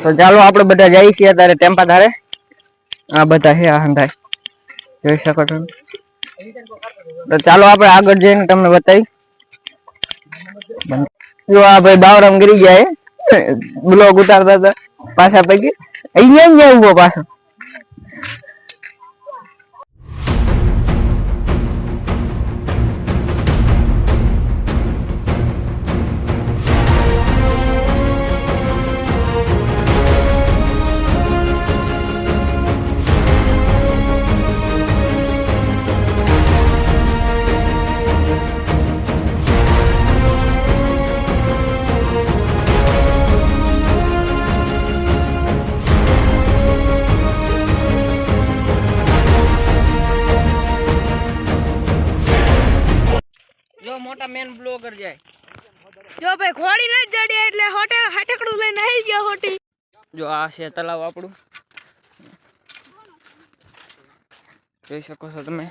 તો ચાલો આપણે બધા જઈએ છીએ અત્યારે ટેમ્પા ધારે આ બધા છે આ હંધાય જોઈ શકો છો તો ચાલો આપણે આગળ જઈને તમને બતાવી જો આ ભાઈ બાવરામ ગરી ગયા બ્લોગ ઉતારતા હતા પાછા પૈકી અહીંયા ઉભો પાછો મોટા મેન બ્લોગર જાય જો ભાઈ ખોડી ન જડે એટલે હોટે હાટકડું લઈને આવી ગયા હોટી જો આ છે તલાવ આપણું જોઈ શકો છો તમે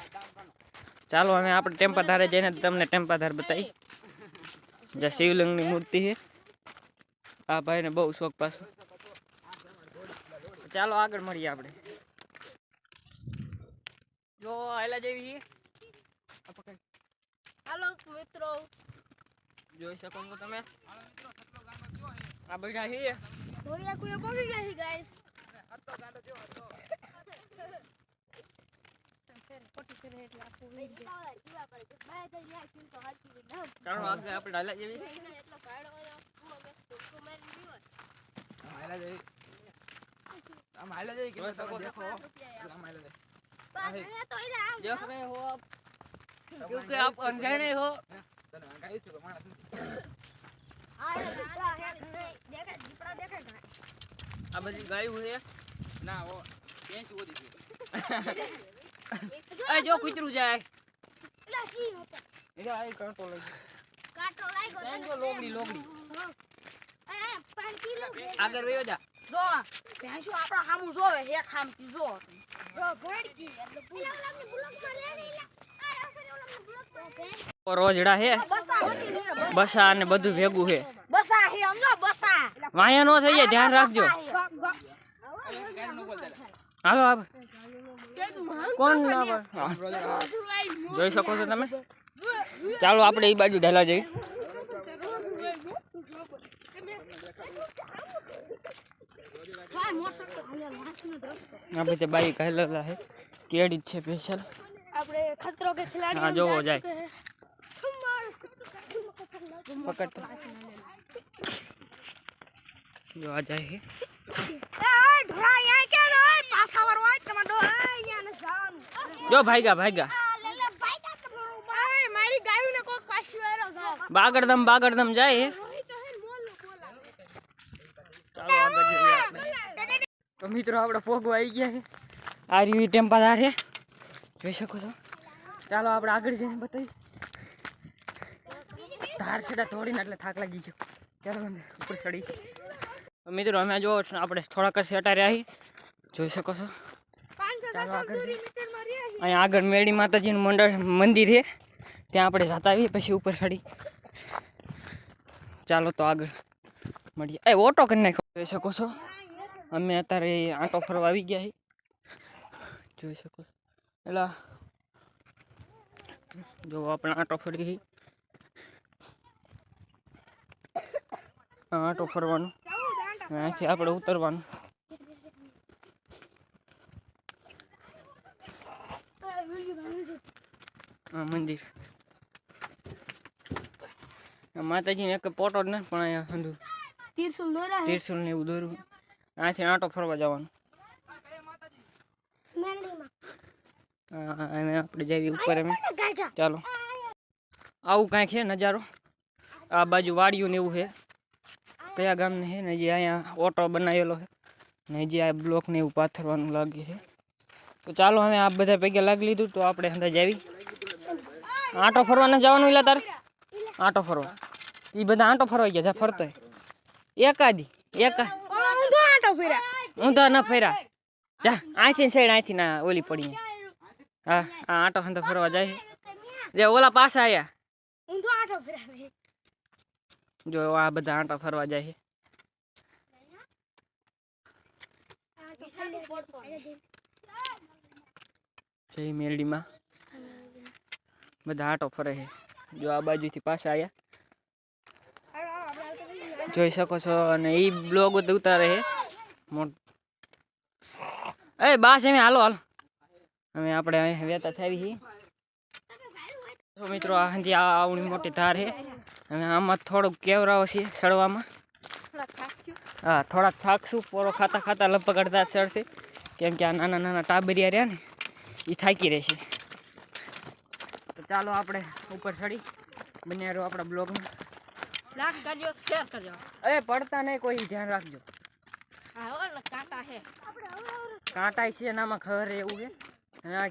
ચાલો અમે આપણે ટેમ્પા ધારે જઈને તમને ટેમ્પા ધાર બતાવી જ્યાં શિવલિંગની મૂર્તિ છે આ ભાઈને બહુ શોખ પાછો ચાલો આગળ મળીએ આપણે જો આયલા જેવી છે હાલો મિત્રો જોઈ શકો છો તમે આ બધા છે ધોરિયા કોઈ પગી ગયા છે ગાઈસ હતો ગાડો જો હતો ફોટો કરે એટલે આપો જીવા કરે બાય તો યા કિલ તો હાથી ના ચાલો આગળ આપણે ડાલા જેવી એટલો ભાડો પૂરો બેસ્તો તો મેન બીવર હાલા જેવી આમ હાલા જેવી કે તમે દેખો આમ હાલા જેવી બસ એ તો ઇલા આવ देख रहे हो आप क्योंकि आप अनजाने हो आ बड़ी गाय हुई है ना वो भैंस वो दी ए जो कुतरू जाए इला सी होता इधर आई कांटो लगी जो लोगड़ी ए पान पी लो आगे वेयो जा જો ભેંસો આપડા સામુ જોવે હે ખામતી જો ભડકી એટલે ઓલાને બ્લોક માં લેણી રોજડા હે બસા ને બધું ભેગું હે બસા હે સમજો બસા વાયા નો થઈ જાય ધ્યાન રાખજો હાલો આવ કોણ ના જોઈ શકો છો તમે ચાલો આપણે એ બાજુ ઢાલા જઈએ यहाँ पे बाइक है केड़ी छे स्पेशल આપણે ખતરો કે ખિલાડી हां जो हो जाए पकड़ जो आ जाए है ए ढोरा यहां क्या रे पाछा वरवा टमाटो यहां न जान जो भाईगा भाईगा ले ले भाईगा तुम्हारो भाई मारी गाय ने को काशवेरो जाओ बागड़दम जाए है चलो आगे जઈએ આપણે तो मित्रों આપણે પોગવા આવી ગયા છે આ રીવી ટેમ્પા ધાર છે જોઈ શકો છો ચાલો આપણે આગળ જઈને બતાવી ધાર છેડા તોડીને એટલે થાક લાગી ગયો ચાલો ઉપર ચડી તો મિત્રો અમે જો આપણે થોડાક જ સેટા રહ્યા છીએ જોઈ શકો છો 500 મીટર માં રહ્યા છે અહીંયા આગળ મેળી માતાજીનું મંદિર છે ત્યાં આપણે જતા આવીએ પછી ઉપર ચડી ચાલો તો આગળ મળીએ એ ઓટો કરી નાખો જોઈ શકો છો અમે અત્યારે આંટો ફરવા આવી ગયા છીએ જોઈ શકો છો એલા જો આપણે આંટો ફરી આંટો ફરવાનું અહીંથી આપણે ઉતરવાનું હા મંદિર માતાજીને એક પોટો જ નથી પણ અહીંયા હંધુ ત્રિશુલ ને એવું દોર્યું અહીંથી આંટો ફરવા જવાનું આપણે જઈએ ઉપર અમે ચાલો આવું કાંઈક છે નજારો આ બાજુ વાડિયું ને એવું છે કયા ગામને છે ને જે અહીંયા ઓટો બનાવેલો છે ને જે આ બ્લોક ને એવું પાથરવાનું લાગે છે તો ચાલો અમે આ બધા પૈકી લાગી લીધું તો આપણે અંદર જાવી આંટો ફરવા ન જવાનું એટલે તારે આંટો ફરવા એ બધા આંટો ફરવા ગયા છે ફરતો એકાદી ઊંધા ન ફર્યા જા અહીંથી સાઈડ અહીંથી ના ઓલી પડી હા આ આંટો હંધો ફરવા જાય જે ઓલા પાછા આયા જો આ બધા આંટા ફરવા જાય છે જય મેરડીમાં બધા આટો ફરે છે. જો આ બાજુથી પાછા આવ્યા જોઈ શકો છો. અને એ બ્લોગ ઉતારે છે. એ બાસ એમ હાલો હાલો અમે આપણે અહીં વેતા થાવી છીએ. તો મિત્રો આ હંધી આવડી મોટી ધાર છે અને આમાં થોડુંક કેવરાઓ છે સડવામાં. હા થોડાક થાકશું. પોરો ખાતા ખાતા લગભગ અડધા સડશે કેમ કે આ નાના નાના ટાબરિયા રહ્યા ને એ થાકી રહેશે. તો ચાલો આપણે ઉપર ચડી બન્યા રહો આપણા બ્લોગમાં. લાઈક કરજો, શેર કરજો. અરે પડતા નહીં કોઈ, ધ્યાન રાખજો. કાંટા છે, કાંટા છે એનામાં ખબર એવું છે. હા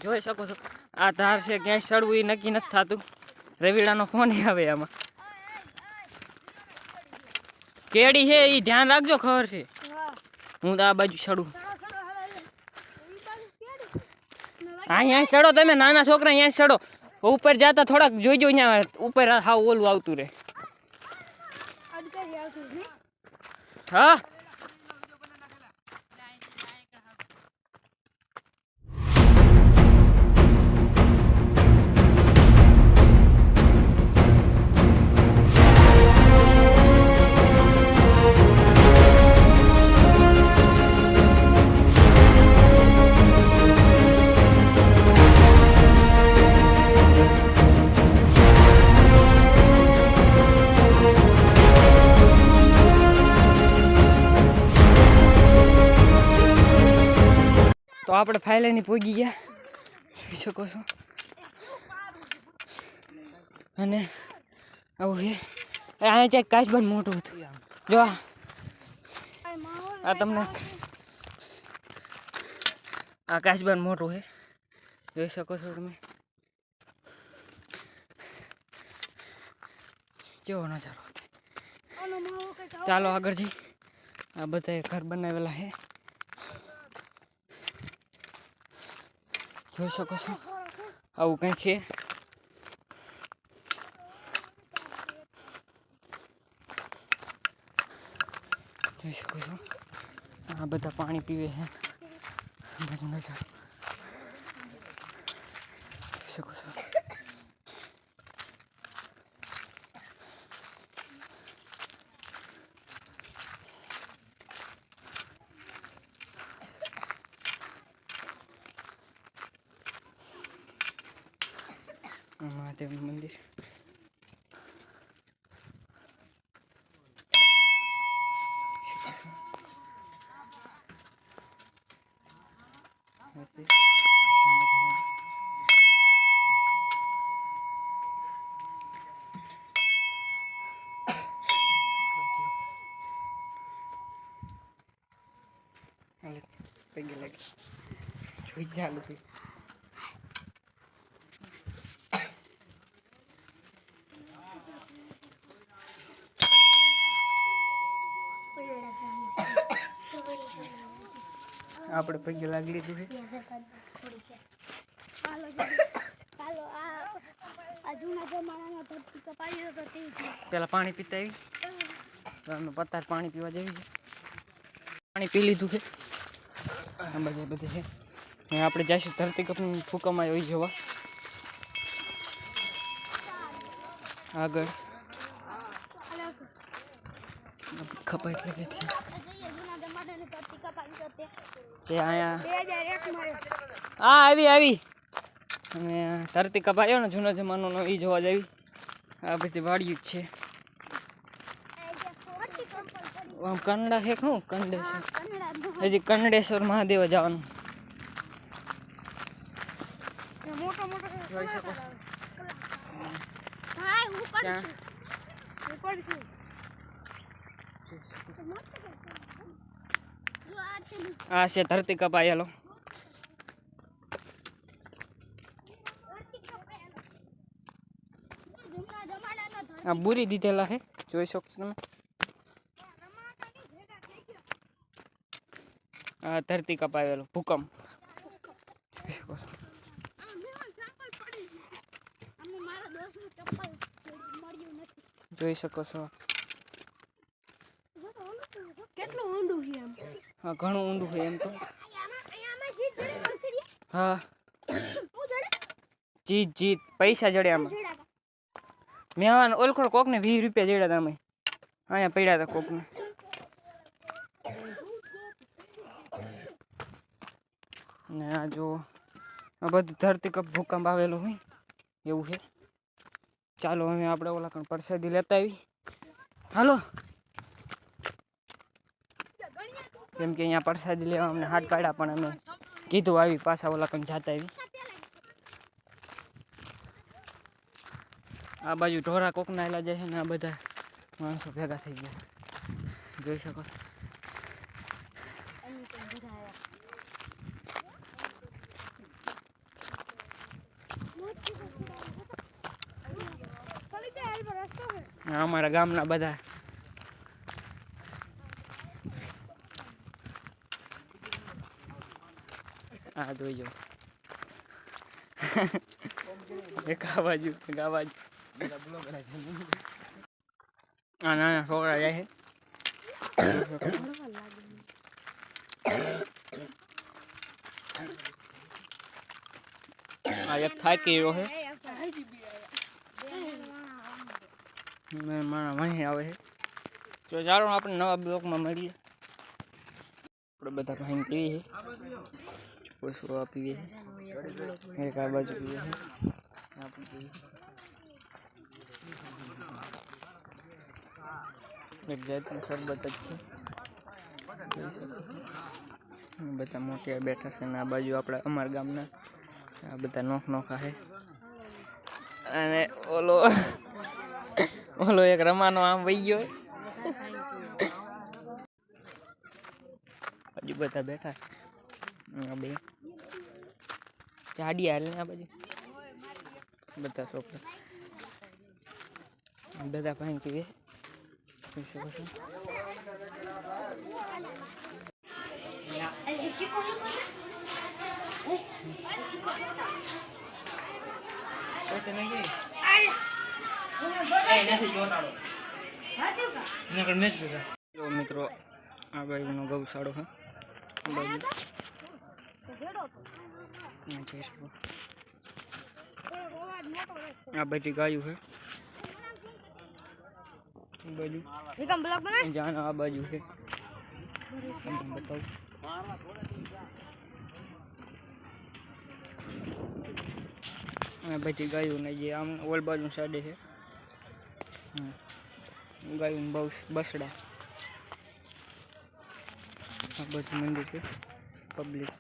જોઈ શકો છો આ ધાર છે ક્યાંય સડવું એ નક્કી નથી થતું. રવિડાનો ફોન આવે આમાં. કેડી છે એ ધ્યાન રાખજો ખબર છે. હું તો આ બાજુ સડું. અહીંયા સડો તમે નાના છોકરા અહીંયા સડો. ઉપર જતા થોડાક જોઈજો અહીંયા ઉપર હાવ ઓલું આવતું રહે. હા તો આપણે ફાઇલની પહોંચી ગયા જોઈ શકો છો. અને આવું છે અહીંયા ચેક કાચબન મોટું હતું. જો આ તમને આ કાચબન મોટું છે જોઈ શકો છો તમે. કેવો નજારો. ચાલો આગળ જઈ. આ બધા ઘર બનાવેલા છે જોઈ શકો છો. આવું કંઈક છે. જોઈ શકો છો આ બધા પાણી પીવે છે. બાજુ નજારો જોઈ શકો છો. મહાદેવ મંદિર પગે લાગે જોઈ ચાલુ થઈ. આપણે પગે લાગી લીધું છે. પેલા પાણી પીતા આવી પત્તાર પાણી પીવા જેવી છે. પાણી પી લીધું છે. આ બધે છે. હવે આપણે જઈશું ધરતીકંપની ભૂકંપમાં આવી જોવા. આગળ ખપાઈ લાગે છે જે અહીંયા હા આવી અને ધરતીકંપ આવ્યો ને જૂનો જમાનોનો એ જોવા જવી. આ બધી વાડિયું જ છે. આમ કંડા છે શું કંડેશ્વર હજી કંડેશ્વર મહાદેવ જવાનું જોઈ શકો છો. આ છે ધરતીકંપ આવેલો. આ બુરી દીધેલા છે જોઈ શકો છો તમે. આ ધરતીકંપ આવેલો ભૂકંપ જોઈ શકો છો. જોઈ શકો છો કેટલું ઊંડું છે એમ. હા ઘણું ઊંડું છે એમ તો આમાં જીત જડે પંખડીએ હા હું જડે જીત પૈસા જડે આમાં જડા મેવાન ઓલખોડ કોકને 20 રૂપિયા જડ્યા હતા અમે અહીંયા પડ્યા હતા કોકને ને આ જો આ બધું ધરતીકંપ ભૂકંપ આવેલો હોય એવું છે ચાલો હવે આપણે ઓલા કણ પ્રસાદી લેતા આવી હાલો કેમ કે અહીંયા પ્રસાદી લેવા અમને હાથ પાડ્યા પણ અમે કીધું આવી પાછા ઓલા કણ જાતા આવી આ બાજુ ઢોરા કોકના એલા જાય છે ને આ બધા માણસો ભેગા થઈ ગયા જોઈ શકો છો આ અમારા ગામના બધા આ જોઈજો એક આ બાજુ એક આ બાજુ આ નાના છોકરા જાય છે આ એક થાકી રહ્યો છે મારા વहीं આવે છે તો ચાલો આપણે નવા બ્લોકમાં મળીએ આપણે બધા ભાઈ પીવી છે પશુ આ પીવે છે એક આ બાજુ પીવે છે આપણે પીવી એક જાતનું શરબત જ છે બધા મોટા બેઠા છે ને આ બાજુ આપણા અમારા ગામના આ બધા નોખા છે અને ઓલો એક રમાનો આમ વહી ગયો હજુ બધા બેઠા બે ચાડી હાલ ને આ બાજુ બધા છોકરા બધા પાણી પીવે પી શકો છો મિત્રો આ બાજુનો ગૌશાળો છે આ બધી ગાયું છે બાજુ જાણ આ બાજુ છે બતાવું આ બધી ગાયું ને જે આમ ઓલ બાજુ સાડે છે ગાયું બહુ બસડા આ બધું મંદિર છે પબ્લિક